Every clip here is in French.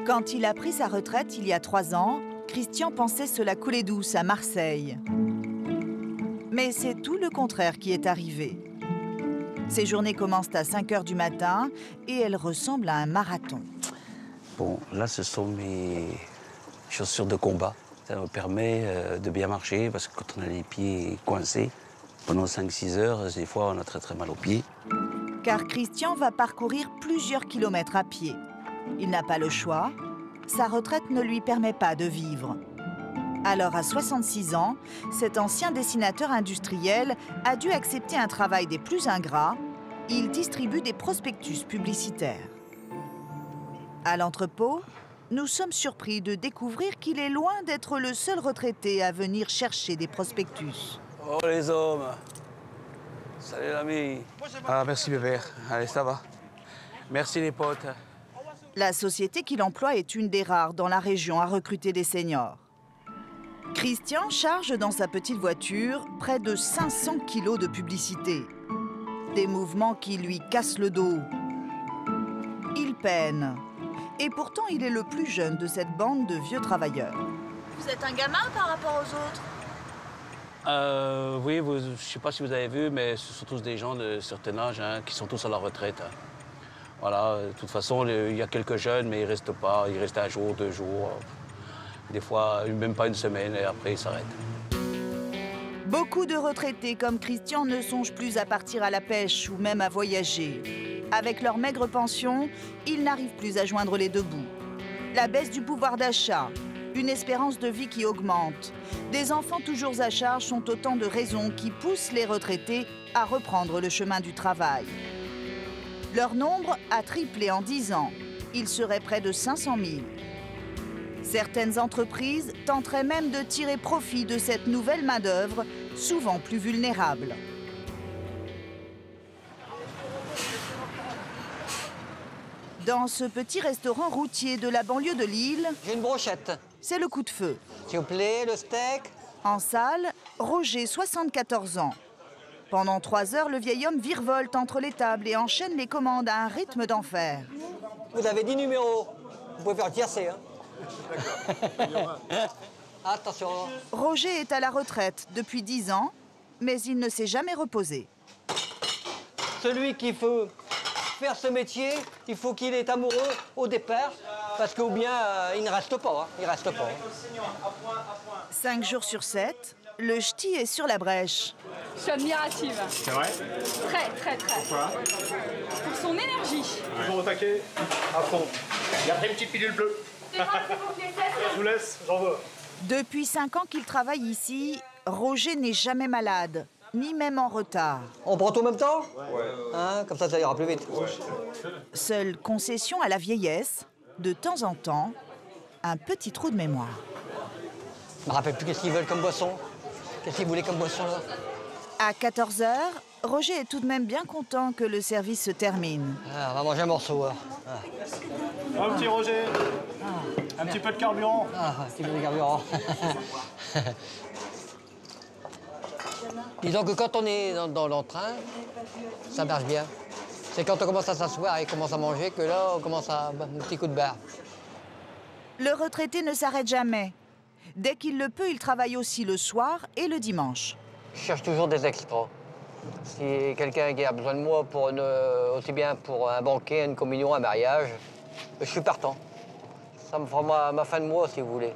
Quand il a pris sa retraite il y a 3 ans, Christian pensait se la couler douce à Marseille. Mais c'est tout le contraire qui est arrivé. Ses journées commencent à 5 h du matin et elles ressemblent à un marathon. Bon, là, ce sont mes chaussures de combat. Ça me permet de bien marcher parce que quand on a les pieds coincés, pendant 5-6 heures, des fois, on a très mal aux pieds. Car Christian va parcourir plusieurs kilomètres à pied. Il n'a pas le choix. Sa retraite ne lui permet pas de vivre. Alors, à 66 ans, cet ancien dessinateur industriel a dû accepter un travail des plus ingrats. Il distribue des prospectus publicitaires. À l'entrepôt, nous sommes surpris de découvrir qu'il est loin d'être le seul retraité à venir chercher des prospectus. Oh les hommes! Salut l'ami! Ah merci bébé, allez ça va. Merci les potes. La société qu'il emploie est une des rares dans la région à recruter des seniors. Christian charge dans sa petite voiture près de 500 kilos de publicité. Des mouvements qui lui cassent le dos. Il peine. Et pourtant, il est le plus jeune de cette bande de vieux travailleurs. Vous êtes un gamin par rapport aux autres? Oui, je ne sais pas si vous avez vu, mais ce sont tous des gens de certain âge qui sont tous à la retraite. Voilà, de toute façon, il y a quelques jeunes, mais ils ne restent pas. Ils restent 1 jour, 2 jours. Des fois, même pas 1 semaine, et après, ils s'arrêtent. Beaucoup de retraités comme Christian ne songent plus à partir à la pêche ou même à voyager. Avec leur maigre pension, ils n'arrivent plus à joindre les deux bouts. La baisse du pouvoir d'achat, une espérance de vie qui augmente, des enfants toujours à charge sont autant de raisons qui poussent les retraités à reprendre le chemin du travail. Leur nombre a triplé en 10 ans. Il serait près de 500 000. Certaines entreprises tenteraient même de tirer profit de cette nouvelle main-d'œuvre, souvent plus vulnérable. Dans ce petit restaurant routier de la banlieue de Lille, j'ai une brochette. C'est le coup de feu. S'il vous plaît, le steak. En salle, Roger, 74 ans. Pendant 3 heures, le vieil homme virevolte entre les tables et enchaîne les commandes à un rythme d'enfer. Vous avez 10 numéros. Vous pouvez faire tiercer, hein. Attention. Roger est à la retraite depuis 10 ans, mais il ne s'est jamais reposé. Celui qui veut faire ce métier, il faut qu'il est amoureux au départ, parce que ou bien il ne reste pas. Hein. Il reste pas. 5 jours sur 7, le ch'ti est sur la brèche. Je suis admirative. C'est vrai? Très. Pourquoi? Pour son énergie. Toujours au taquet, à fond. Et après une petite pilule bleue. Je vous laisse, j'en veux. Depuis 5 ans qu'il travaille ici, Roger n'est jamais malade, ni même en retard. On prend tout en même temps? Ouais. Hein, comme ça ira plus vite. Ouais. Seule concession à la vieillesse, de temps en temps, un petit trou de mémoire. Je me rappelle plus qu'est-ce qu'ils veulent comme boisson. Qu'est-ce qu'ils voulaient comme boisson, là? À 14 h, Roger est tout de même bien content que le service se termine. Ah, on va manger un morceau. Hein. Un petit Roger. Un petit peu de carburant. Un petit peu de carburant. Disons que quand on est dans l'entrain, ça marche bien. C'est quand on commence à s'asseoir et commence à manger que là, on commence à un petit coup de barre. Le retraité ne s'arrête jamais. Dès qu'il le peut, il travaille aussi le soir et le dimanche. Je cherche toujours des extras. Si quelqu'un qui a besoin de moi, aussi bien pour un banquet, une communion, un mariage, je suis partant. Ça me fera ma fin de mois, si vous voulez.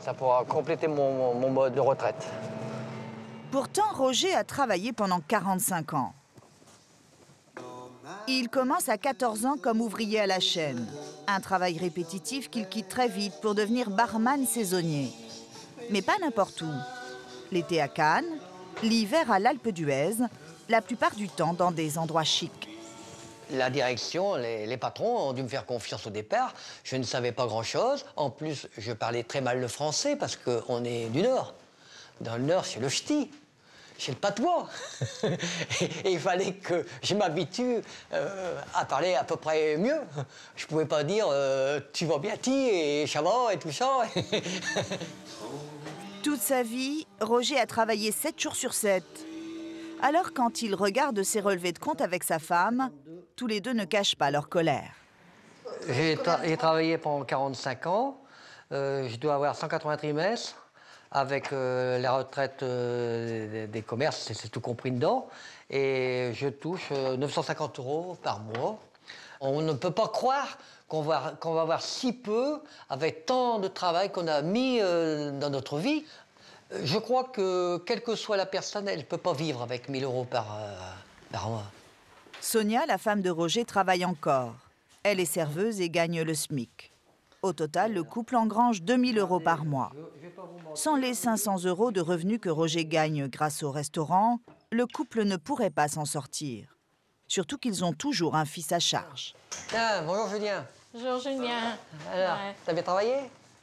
Ça pourra compléter mon mode de retraite. Pourtant, Roger a travaillé pendant 45 ans. Il commence à 14 ans comme ouvrier à la chaîne. Un travail répétitif qu'il quitte très vite pour devenir barman saisonnier. Mais pas n'importe où. L'été à Cannes, l'hiver à l'Alpe d'Huez, la plupart du temps dans des endroits chics. La direction, les patrons ont dû me faire confiance au départ. Je ne savais pas grand-chose. En plus, je parlais très mal le français parce qu'on est du Nord. Dans le Nord, c'est le ch'ti. C'est le patois. Et il fallait que je m'habitue à parler à peu près mieux. Je pouvais pas dire tu vas bien, ti, et ça va, et tout ça. Toute sa vie, Roger a travaillé 7 jours sur 7. Alors, quand il regarde ses relevés de compte avec sa femme, tous les deux ne cachent pas leur colère. J'ai travaillé pendant 45 ans. Je dois avoir 180 trimestres. Avec la retraite des commerces, c'est tout compris dedans. Et je touche 950 € par mois. On ne peut pas croire qu'on va avoir si peu avec tant de travail qu'on a mis dans notre vie. Je crois que, quelle que soit la personne, elle ne peut pas vivre avec 1 000 € par mois. Sonia, la femme de Roger, travaille encore. Elle est serveuse et gagne le SMIC. Au total, le couple engrange 2 000 € par mois. Sans les 500 € de revenus que Roger gagne grâce au restaurant, le couple ne pourrait pas s'en sortir. Surtout qu'ils ont toujours un fils à charge. Ah, bonjour Julien. Bonjour Julien. Alors, t'as bien travaillé?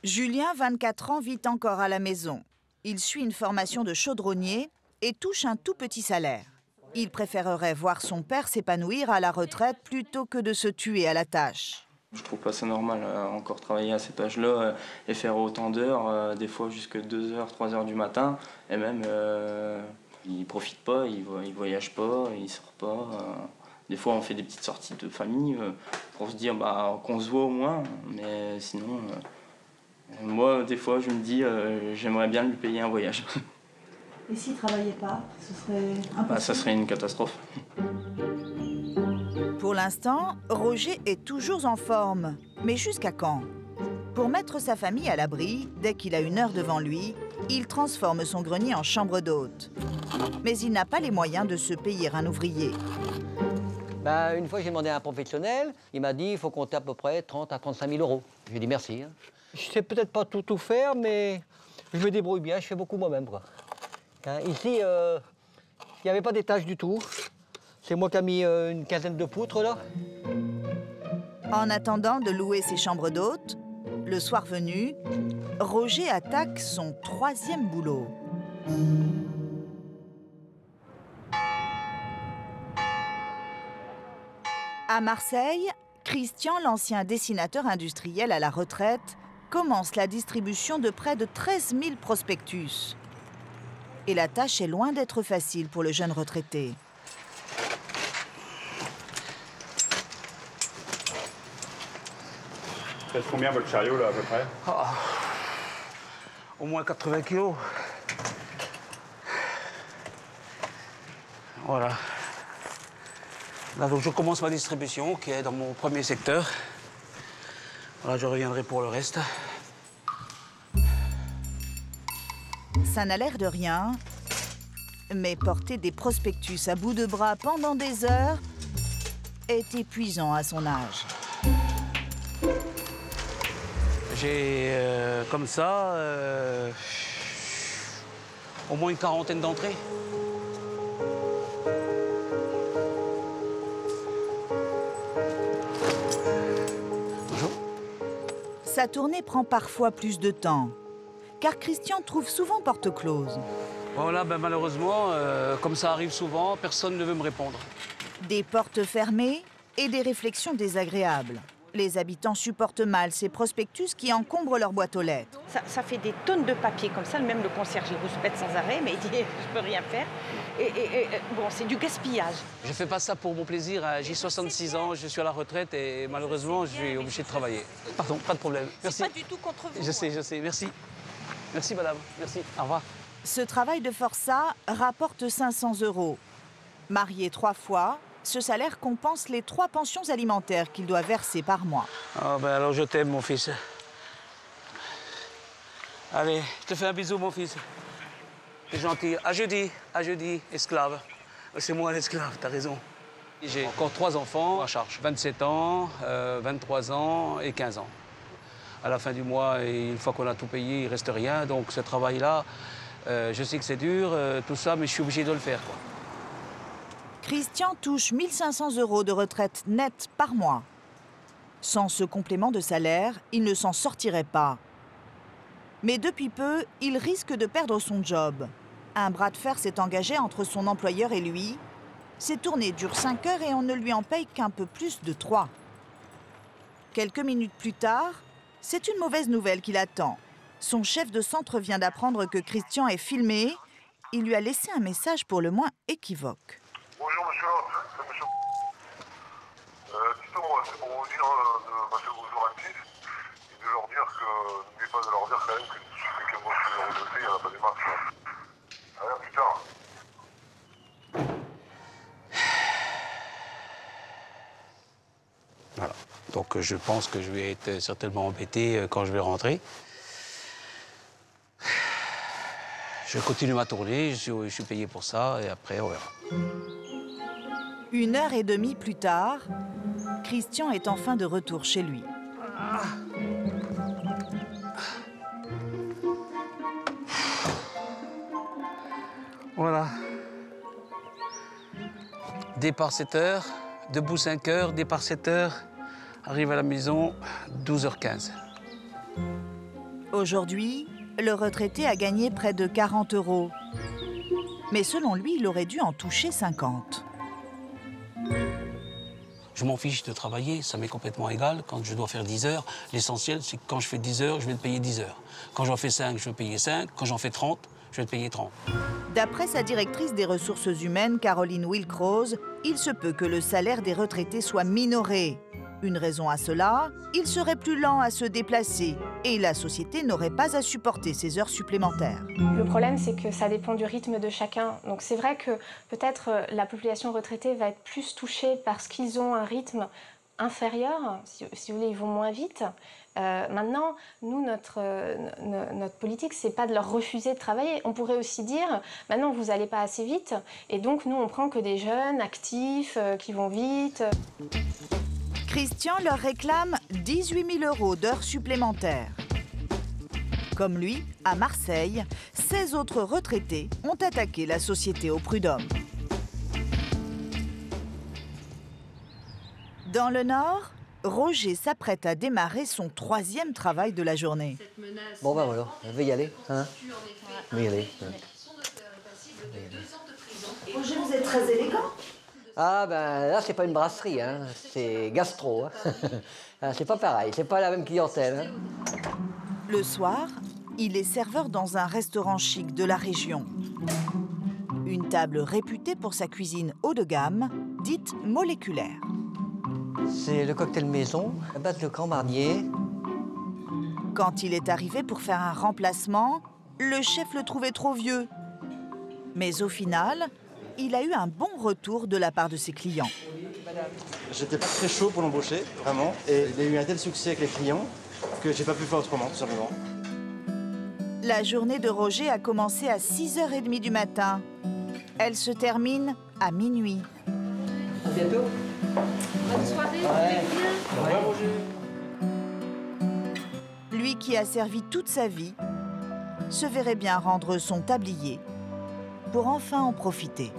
Julien, 24 ans, vit encore à la maison. Il suit une formation de chaudronnier et touche un tout petit salaire. Il préférerait voir son père s'épanouir à la retraite plutôt que de se tuer à la tâche. Je trouve pas ça normal, encore travailler à cet âge-là et faire autant d'heures, des fois jusqu'à 2h, 3h du matin. Et même, il profite pas, il voyage pas, il sort pas. Des fois, on fait des petites sorties de famille pour se dire qu'on se voit au moins. Mais sinon, moi, des fois, je me dis, j'aimerais bien lui payer un voyage. Et s'il ne travaillait pas, ce serait impossible? Ça serait une catastrophe. Pour l'instant, Roger est toujours en forme. Mais jusqu'à quand? Pour mettre sa famille à l'abri, dès qu'il a 1 heure devant lui, il transforme son grenier en chambre d'hôte. Mais il n'a pas les moyens de se payer un ouvrier. Une fois, j'ai demandé à un professionnel. Il m'a dit qu'il faut compter à peu près 30 à 35 000 €. J'ai dit merci. Je sais peut-être pas tout faire, mais je me débrouille bien. Je fais beaucoup moi-même, quoi. Ici, il n'y avait pas d'étage du tout. C'est moi qui ai mis une quinzaine de poutres, là. En attendant de louer ses chambres d'hôtes, le soir venu, Roger attaque son 3e boulot. À Marseille, Christian, l'ancien dessinateur industriel à la retraite, commence la distribution de près de 13 000 prospectus. Et la tâche est loin d'être facile pour le jeune retraité. Pèse combien votre chariot, là, à peu près? Au moins 80 kilos. Voilà. Là, donc, je commence ma distribution, qui est dans mon premier secteur. Voilà, je reviendrai pour le reste. Ça n'a l'air de rien, mais porter des prospectus à bout de bras pendant des heures est épuisant à son âge. J'ai, comme ça, au moins une quarantaine d'entrées. Bonjour. Sa tournée prend parfois plus de temps, car Christian trouve souvent porte close. Voilà, malheureusement, comme ça arrive souvent, personne ne veut me répondre. Des portes fermées et des réflexions désagréables. Les habitants supportent mal ces prospectus qui encombrent leur boîte aux lettres. Ça fait des tonnes de papier comme ça, même le concierge il rouspète sans arrêt, mais il dit je peux rien faire. Bon, c'est du gaspillage. Je fais pas ça pour mon plaisir. J'ai 66 ans, je suis à la retraite et malheureusement, je suis obligé de travailler. Pardon, pas de problème. Merci. C'est pas du tout contre vous. Je sais, merci. Merci, madame. Merci, au revoir. Ce travail de forçat rapporte 500 €. Marié 3 fois, ce salaire compense les 3 pensions alimentaires qu'il doit verser par mois. Ah alors je t'aime, mon fils. Allez, je te fais un bisou, mon fils. T'es gentil. À jeudi, esclave. C'est moi l'esclave, t'as raison. J'ai encore 3 enfants à charge. 27 ans, 23 ans et 15 ans. À la fin du mois, et une fois qu'on a tout payé, il ne reste rien. Donc ce travail-là, je sais que c'est dur, tout ça, mais je suis obligé de le faire, quoi. Christian touche 1 500 € de retraite nette par mois. Sans ce complément de salaire, il ne s'en sortirait pas. Mais depuis peu, il risque de perdre son job. Un bras de fer s'est engagé entre son employeur et lui. Ces tournées durent 5 heures et on ne lui en paye qu'un peu plus de 3. Quelques minutes plus tard, c'est une mauvaise nouvelle qui l'attend. Son chef de centre vient d'apprendre que Christian est filmé. Il lui a laissé un message pour le moins équivoque. Bonjour monsieur l'hôte, c'est monsieur. Dites-moi, c'est pour vous dire de passer vos jours actifs et de leur dire que, n'oubliez pas de leur dire quand même que moi je suis retraité, il n'y en a pas des matchs. Allez, à plus tard. Voilà. Donc je pense que je vais être certainement embêté quand je vais rentrer. Je continue ma tournée, je suis payé pour ça et après on verra. 1h30 plus tard, Christian est enfin de retour chez lui. Voilà. Départ 7h, debout 5h, départ 7h, arrive à la maison 12h15. Aujourd'hui, le retraité a gagné près de 40 €. Mais selon lui, il aurait dû en toucher 50. Je m'en fiche de travailler, ça m'est complètement égal. Quand je dois faire 10 heures, l'essentiel, c'est que quand je fais 10 heures, je vais te payer 10 heures. Quand j'en fais 5, je vais payer 5. Quand j'en fais 30, je vais te payer 30. D'après sa directrice des ressources humaines, Caroline Wilkrose, il se peut que le salaire des retraités soit minoré. Une raison à cela, il serait plus lent à se déplacer et la société n'aurait pas à supporter ces heures supplémentaires. Le problème, c'est que ça dépend du rythme de chacun. Donc c'est vrai que peut-être la population retraitée va être plus touchée parce qu'ils ont un rythme inférieur, si vous voulez, ils vont moins vite. Maintenant, nous, notre politique, c'est pas de leur refuser de travailler. On pourrait aussi dire, maintenant, vous n'allez pas assez vite, et donc nous, on prend que des jeunes, actifs, qui vont vite. Christian leur réclame 18 000 € d'heures supplémentaires. Comme lui, à Marseille, 16 autres retraités ont attaqué la société au prud'homme. Dans le Nord, Roger s'apprête à démarrer son 3e travail de la journée. Bon ben voilà, je vais y aller. Hein, je vais y aller. Roger, vous êtes très élégant. Ah ben là, c'est pas une brasserie, hein, c'est gastro. Hein. C'est pas pareil, c'est pas la même clientèle. Hein. Le soir, il est serveur dans un restaurant chic de la région. Une table réputée pour sa cuisine haut de gamme, dite moléculaire. C'est le cocktail maison, à base de Grand Marnier. Quand il est arrivé pour faire un remplacement, le chef le trouvait trop vieux. Mais au final, il a eu un bon retour de la part de ses clients. J'étais pas très chaud pour l'embaucher, vraiment. Et il a eu un tel succès avec les clients que j'ai pas pu faire autrement, tout simplement. La journée de Roger a commencé à 6h30 du matin. Elle se termine à minuit. À bientôt. Bonne soirée, Au revoir, Roger. Lui qui a servi toute sa vie, se verrait bien rendre son tablier pour enfin en profiter.